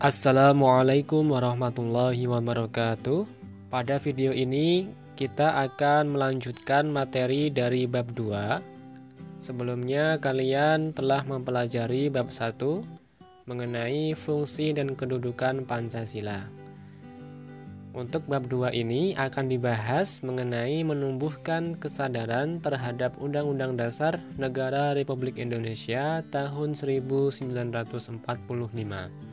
Assalamualaikum warahmatullahi wabarakatuh. Pada video ini kita akan melanjutkan materi dari bab 2. Sebelumnya kalian telah mempelajari bab 1 mengenai fungsi dan kedudukan Pancasila. Untuk bab 2 ini akan dibahas mengenai menumbuhkan kesadaran terhadap Undang-Undang Dasar Negara Republik Indonesia tahun 1945.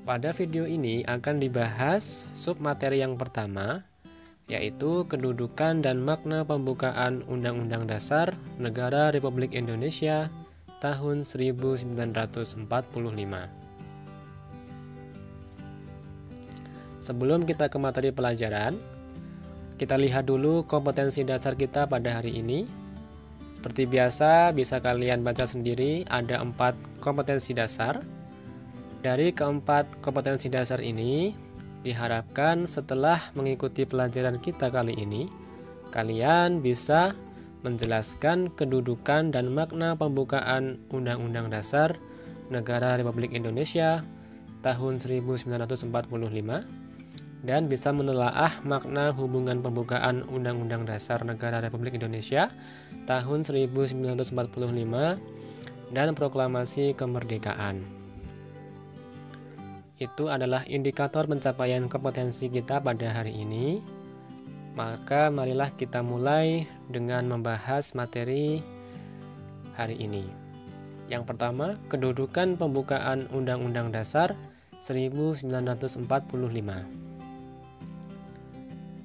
Pada video ini akan dibahas submateri yang pertama, yaitu kedudukan dan makna pembukaan Undang-Undang Dasar Negara Republik Indonesia tahun 1945. Sebelum kita ke materi pelajaran, kita lihat dulu kompetensi dasar kita pada hari ini. Seperti biasa, bisa kalian baca sendiri, ada 4 kompetensi dasar. Dari keempat kompetensi dasar ini, diharapkan setelah mengikuti pelajaran kita kali ini, kalian bisa menjelaskan kedudukan dan makna pembukaan Undang-Undang Dasar Negara Republik Indonesia tahun 1945 dan bisa menelaah makna hubungan pembukaan Undang-Undang Dasar Negara Republik Indonesia tahun 1945 dan proklamasi kemerdekaan. Itu adalah indikator pencapaian kompetensi kita pada hari ini. Maka marilah kita mulai dengan membahas materi hari ini. Yang pertama, kedudukan pembukaan Undang-Undang Dasar 1945.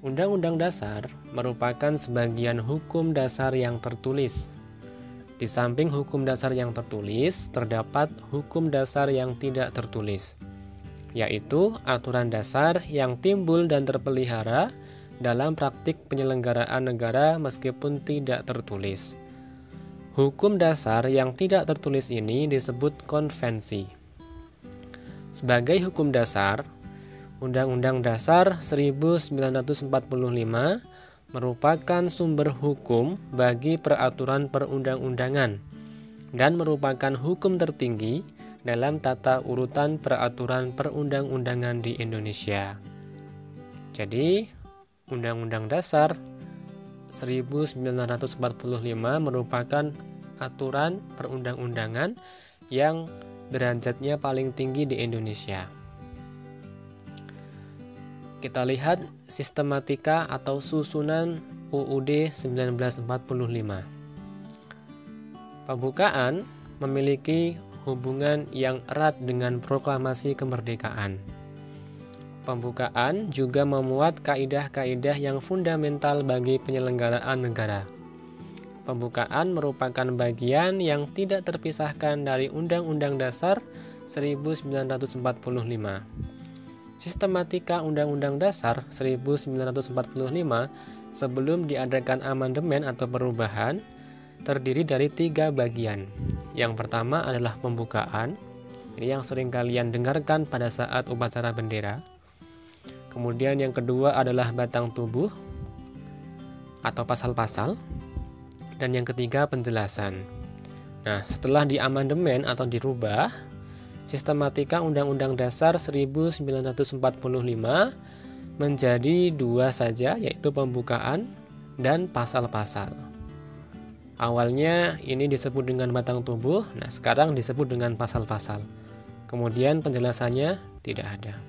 Undang-Undang Dasar merupakan sebagian hukum dasar yang tertulis. Di samping hukum dasar yang tertulis, terdapat hukum dasar yang tidak tertulis, yaitu aturan dasar yang timbul dan terpelihara dalam praktik penyelenggaraan negara meskipun tidak tertulis. Hukum dasar yang tidak tertulis ini disebut konvensi. Sebagai hukum dasar, Undang-Undang Dasar 1945 merupakan sumber hukum bagi peraturan perundang-undangan dan merupakan hukum tertinggi dalam tata urutan peraturan perundang-undangan di Indonesia. Jadi, Undang-Undang Dasar 1945 merupakan aturan perundang-undangan yang derajatnya paling tinggi di Indonesia. Kita lihat sistematika atau susunan UUD 1945. Pembukaan memiliki hubungan yang erat dengan proklamasi kemerdekaan. Pembukaan juga memuat kaidah-kaidah yang fundamental bagi penyelenggaraan negara. Pembukaan merupakan bagian yang tidak terpisahkan dari Undang-Undang Dasar 1945. Sistematika Undang-Undang Dasar 1945 sebelum diadakan amandemen atau perubahan terdiri dari 3 bagian. Yang pertama adalah pembukaan, ini yang sering kalian dengarkan pada saat upacara bendera. Kemudian yang kedua adalah batang tubuh atau pasal-pasal, dan yang ketiga penjelasan. Nah, setelah diamandemen atau dirubah, sistematika Undang-Undang Dasar 1945 menjadi 2 saja, yaitu pembukaan dan pasal-pasal. Awalnya ini disebut dengan batang tubuh, nah sekarang disebut dengan pasal-pasal. Kemudian penjelasannya tidak ada.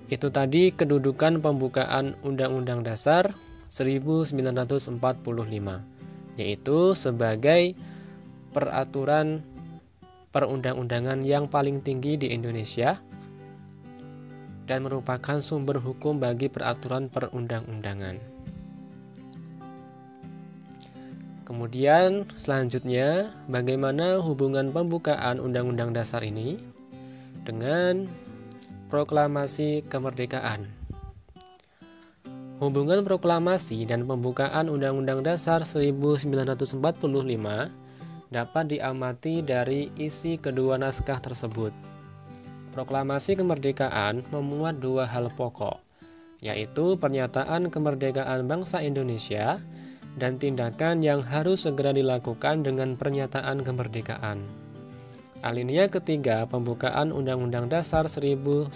Itu tadi kedudukan pembukaan Undang-Undang Dasar 1945, yaitu sebagai peraturan perundang-undangan yang paling tinggi di Indonesia dan merupakan sumber hukum bagi peraturan perundang-undangan. Kemudian selanjutnya, bagaimana hubungan pembukaan Undang-Undang Dasar ini dengan proklamasi kemerdekaan? Hubungan proklamasi dan pembukaan Undang-Undang Dasar 1945 dapat diamati dari isi kedua naskah tersebut. Proklamasi kemerdekaan memuat 2 hal pokok, yaitu pernyataan kemerdekaan bangsa Indonesia dan tindakan yang harus segera dilakukan dengan pernyataan kemerdekaan. Alinea ketiga pembukaan Undang-Undang Dasar 1945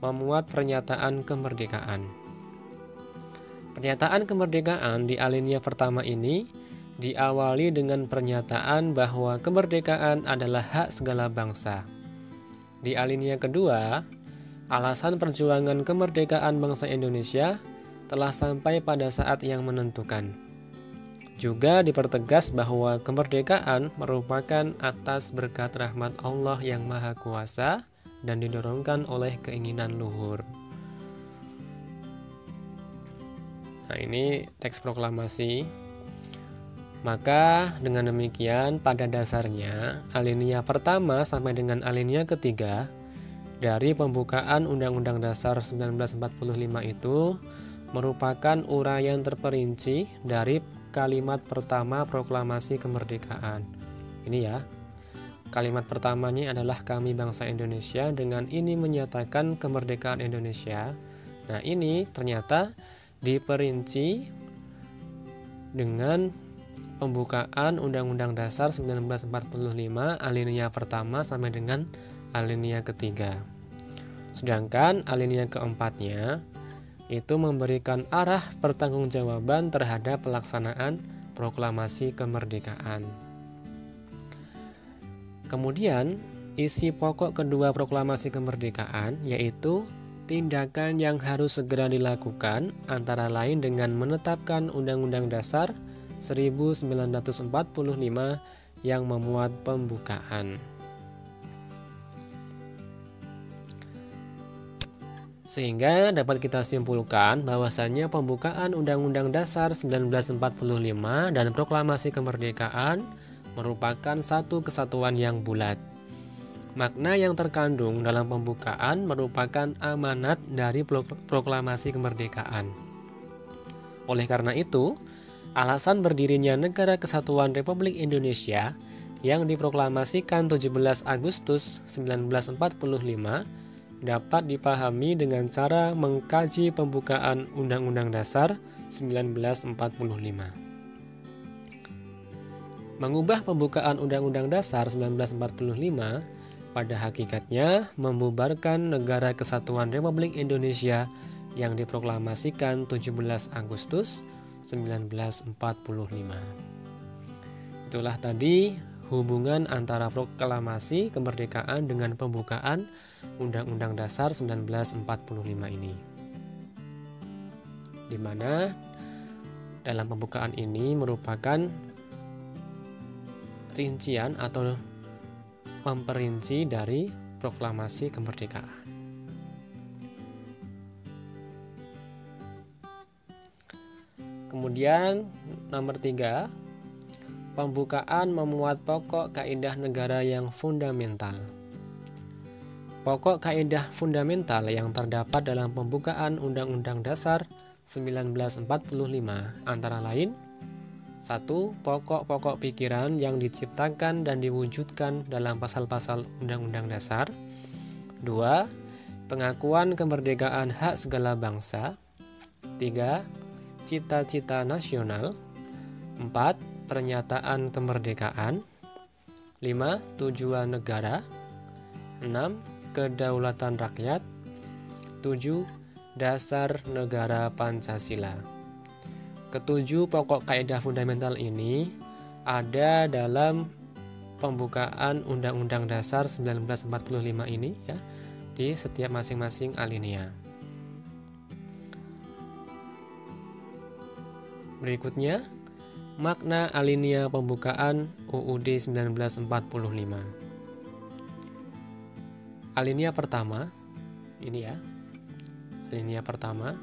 memuat pernyataan kemerdekaan. Pernyataan kemerdekaan di alinea pertama ini diawali dengan pernyataan bahwa kemerdekaan adalah hak segala bangsa. Di alinea kedua, alasan perjuangan kemerdekaan bangsa Indonesia telah sampai pada saat yang menentukan. Juga dipertegas bahwa kemerdekaan merupakan atas berkat rahmat Allah yang Maha Kuasa dan didorongkan oleh keinginan luhur. Nah, ini teks proklamasi. Maka dengan demikian pada dasarnya alinea pertama sampai dengan alinea ketiga dari pembukaan Undang-Undang Dasar 1945 itu merupakan uraian terperinci dari kalimat pertama proklamasi kemerdekaan. Ini ya, kalimat pertamanya adalah kami bangsa Indonesia dengan ini menyatakan kemerdekaan Indonesia. Nah, ini ternyata diperinci dengan pembukaan Undang-Undang Dasar 1945 alinea pertama sampai dengan alinea ketiga. Sedangkan alinea keempatnya itu memberikan arah pertanggungjawaban terhadap pelaksanaan proklamasi kemerdekaan. Kemudian, isi pokok kedua proklamasi kemerdekaan yaitu tindakan yang harus segera dilakukan antara lain dengan menetapkan Undang-Undang Dasar 1945 yang memuat pembukaan. Sehingga dapat kita simpulkan bahwasannya pembukaan Undang-Undang Dasar 1945 dan Proklamasi Kemerdekaan merupakan satu kesatuan yang bulat. Makna yang terkandung dalam pembukaan merupakan amanat dari Proklamasi Kemerdekaan. Oleh karena itu, alasan berdirinya Negara Kesatuan Republik Indonesia yang diproklamasikan 17 Agustus 1945 dapat dipahami dengan cara mengkaji pembukaan Undang-Undang Dasar 1945. Mengubah pembukaan Undang-Undang Dasar 1945 pada hakikatnya membubarkan Negara Kesatuan Republik Indonesia yang diproklamasikan 17 Agustus 1945. Itulah tadi hubungan antara proklamasi kemerdekaan dengan pembukaan Undang-Undang Dasar 1945 ini. Di mana dalam pembukaan ini merupakan rincian atau memperinci dari proklamasi kemerdekaan. Kemudian nomor 3, pembukaan memuat pokok kaidah negara yang fundamental. Pokok kaidah fundamental yang terdapat dalam pembukaan Undang-Undang Dasar 1945 antara lain: 1. Pokok-pokok pikiran yang diciptakan dan diwujudkan dalam pasal-pasal Undang-Undang Dasar. 2. Pengakuan kemerdekaan hak segala bangsa. 3. Cita-cita nasional. 4. Pernyataan kemerdekaan. 5. Tujuan negara. 6. Kedaulatan rakyat. 7. Dasar negara Pancasila. Ketujuh pokok kaidah fundamental ini ada dalam pembukaan Undang-Undang Dasar 1945 ini ya, di setiap masing-masing alinea. Berikutnya, makna alinea pembukaan UUD 1945. Alinea pertama, ini ya, alinea pertama,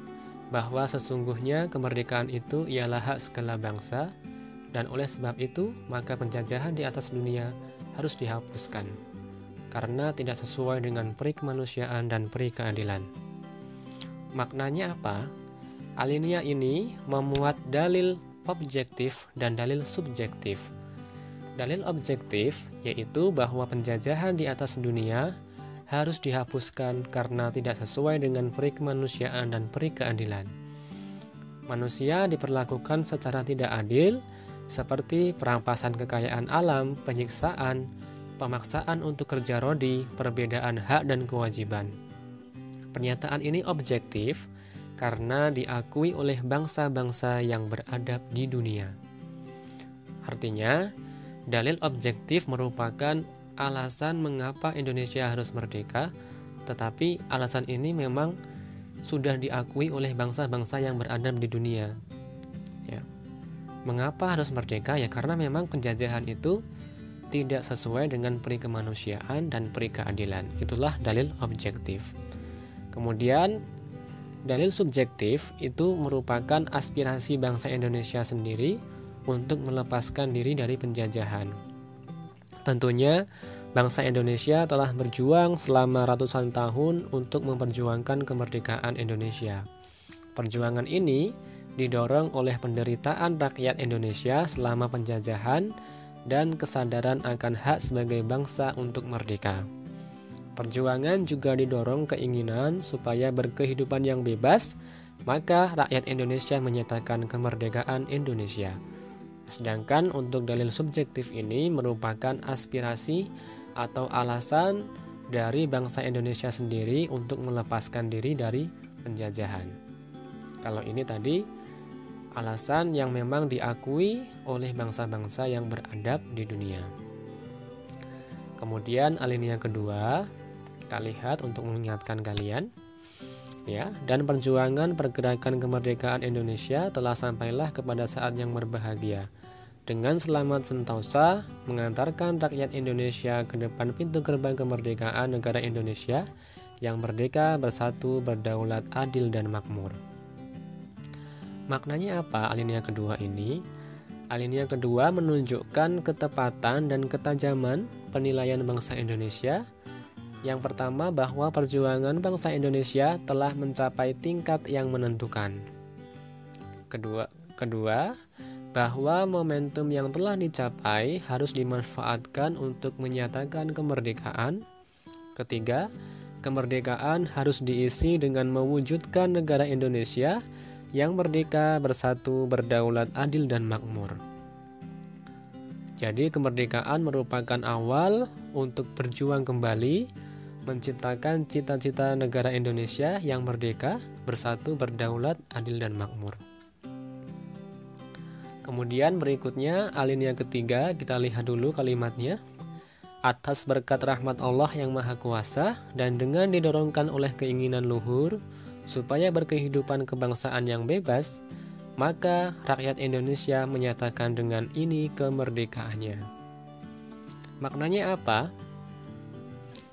bahwa sesungguhnya kemerdekaan itu ialah hak segala bangsa, dan oleh sebab itu maka penjajahan di atas dunia harus dihapuskan, karena tidak sesuai dengan peri kemanusiaan dan peri keadilan. Maknanya apa? Alinea ini memuat dalil objektif dan dalil subjektif. Dalil objektif yaitu bahwa penjajahan di atas dunia harus dihapuskan karena tidak sesuai dengan peri kemanusiaan dan peri keadilan. Manusia diperlakukan secara tidak adil seperti perampasan kekayaan alam, penyiksaan, pemaksaan untuk kerja rodi, perbedaan hak dan kewajiban. Pernyataan ini objektif karena diakui oleh bangsa-bangsa yang beradab di dunia. Artinya, dalil objektif merupakan alasan mengapa Indonesia harus merdeka, tetapi alasan ini memang sudah diakui oleh bangsa-bangsa yang beradab di dunia. Ya. Mengapa harus merdeka? Ya karena memang penjajahan itu tidak sesuai dengan peri kemanusiaan dan peri keadilan. Itulah dalil objektif. Kemudian dalil subjektif itu merupakan aspirasi bangsa Indonesia sendiri untuk melepaskan diri dari penjajahan. Tentunya, bangsa Indonesia telah berjuang selama ratusan tahun untuk memperjuangkan kemerdekaan Indonesia. Perjuangan ini didorong oleh penderitaan rakyat Indonesia selama penjajahan dan kesadaran akan hak sebagai bangsa untuk merdeka. Perjuangan juga didorong keinginan supaya berkehidupan yang bebas, maka rakyat Indonesia menyatakan kemerdekaan Indonesia. Sedangkan untuk dalil subjektif ini merupakan aspirasi atau alasan dari bangsa Indonesia sendiri untuk melepaskan diri dari penjajahan. Kalau ini tadi alasan yang memang diakui oleh bangsa-bangsa yang beradab di dunia. Kemudian alinea kedua, kita lihat untuk mengingatkan kalian. Ya, dan perjuangan pergerakan kemerdekaan Indonesia telah sampailah kepada saat yang berbahagia. Dengan selamat sentosa mengantarkan rakyat Indonesia ke depan pintu gerbang kemerdekaan negara Indonesia yang merdeka, bersatu, berdaulat, adil, dan makmur. Maknanya apa alinea kedua ini? Alinea kedua menunjukkan ketepatan dan ketajaman penilaian bangsa Indonesia. Yang pertama, bahwa perjuangan bangsa Indonesia telah mencapai tingkat yang menentukan. Kedua, bahwa momentum yang telah dicapai harus dimanfaatkan untuk menyatakan kemerdekaan. Ketiga, kemerdekaan harus diisi dengan mewujudkan negara Indonesia yang merdeka, bersatu, berdaulat, adil, dan makmur. Jadi kemerdekaan merupakan awal untuk berjuang kembali menciptakan cita-cita negara Indonesia yang merdeka, bersatu, berdaulat, adil, dan makmur. Kemudian berikutnya alinea ketiga, kita lihat dulu kalimatnya. Atas berkat rahmat Allah yang Maha Kuasa dan dengan didorongkan oleh keinginan luhur supaya berkehidupan kebangsaan yang bebas, maka rakyat Indonesia menyatakan dengan ini kemerdekaannya. Maknanya apa?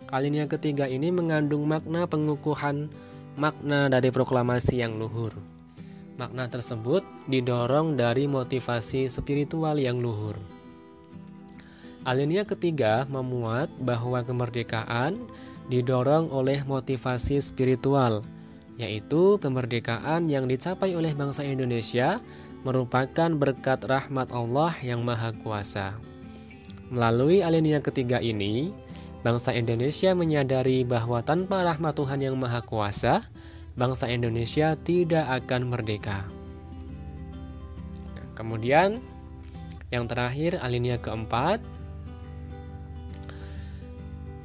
Alinea ketiga ini mengandung makna pengukuhan makna dari proklamasi yang luhur. Makna tersebut didorong dari motivasi spiritual yang luhur. Alinea ketiga memuat bahwa kemerdekaan didorong oleh motivasi spiritual, yaitu kemerdekaan yang dicapai oleh bangsa Indonesia merupakan berkat rahmat Allah yang Maha Kuasa. Melalui alinea ketiga ini, bangsa Indonesia menyadari bahwa tanpa rahmat Tuhan yang Maha Kuasa, bangsa Indonesia tidak akan merdeka. Kemudian yang terakhir alinea keempat.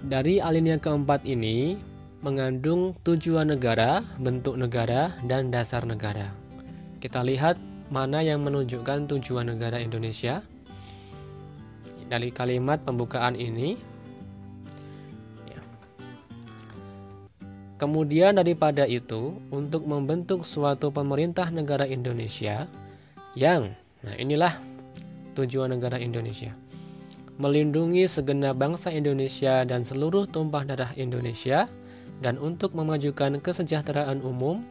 Dari alinea keempat ini mengandung tujuan negara, bentuk negara, dan dasar negara. Kita lihat mana yang menunjukkan tujuan negara Indonesia. Dari kalimat pembukaan ini. Kemudian daripada itu, untuk membentuk suatu pemerintah negara Indonesia yang, inilah tujuan negara Indonesia, melindungi segenap bangsa Indonesia dan seluruh tumpah darah Indonesia, dan untuk memajukan kesejahteraan umum,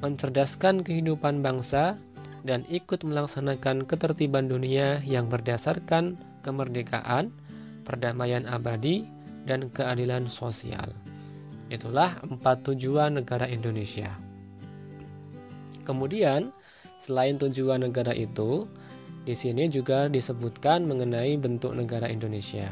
mencerdaskan kehidupan bangsa, dan ikut melaksanakan ketertiban dunia yang berdasarkan kemerdekaan, perdamaian abadi, dan keadilan sosial. Itulah 4 tujuan negara Indonesia. Kemudian, selain tujuan negara itu, di sini juga disebutkan mengenai bentuk negara Indonesia.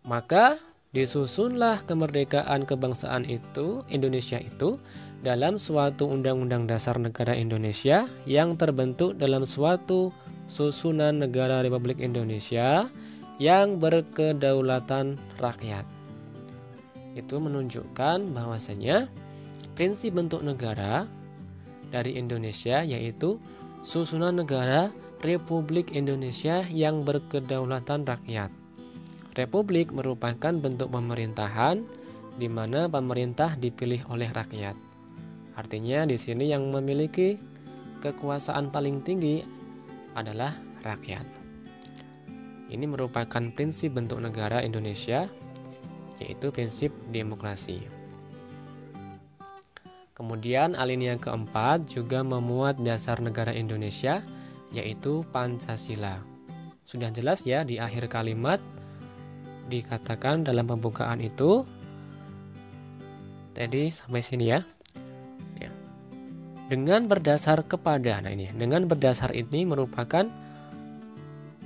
Maka, disusunlah kemerdekaan kebangsaan itu, Indonesia itu, dalam suatu undang-undang dasar negara Indonesia yang terbentuk dalam suatu susunan negara Republik Indonesia yang berkedaulatan rakyat. Itu menunjukkan bahwasanya prinsip bentuk negara dari Indonesia yaitu susunan negara Republik Indonesia yang berkedaulatan rakyat. Republik merupakan bentuk pemerintahan di mana pemerintah dipilih oleh rakyat. Artinya di sini yang memiliki kekuasaan paling tinggi adalah rakyat. Ini merupakan prinsip bentuk negara Indonesia, yaitu prinsip demokrasi. Kemudian alinea keempat juga memuat dasar negara Indonesia, yaitu Pancasila. Sudah jelas ya di akhir kalimat dikatakan dalam pembukaan itu. Jadi sampai sini ya. Dengan berdasar kepada, dengan berdasar ini merupakan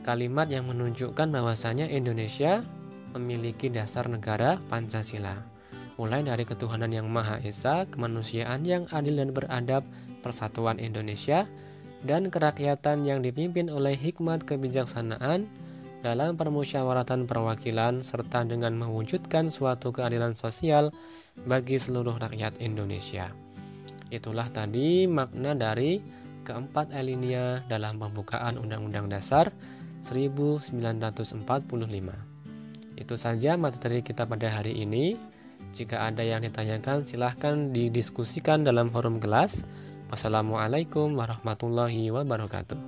kalimat yang menunjukkan bahwasanya Indonesia memiliki dasar negara Pancasila. Mulai dari ketuhanan yang Maha Esa, kemanusiaan yang adil dan beradab, persatuan Indonesia, dan kerakyatan yang dipimpin oleh hikmat kebijaksanaan dalam permusyawaratan perwakilan serta dengan mewujudkan suatu keadilan sosial bagi seluruh rakyat Indonesia. Itulah tadi makna dari keempat alinea dalam pembukaan Undang-Undang Dasar 1945. Itu saja materi kita pada hari ini. Jika ada yang ditanyakan silahkan didiskusikan dalam forum kelas. Wassalamualaikum warahmatullahi wabarakatuh.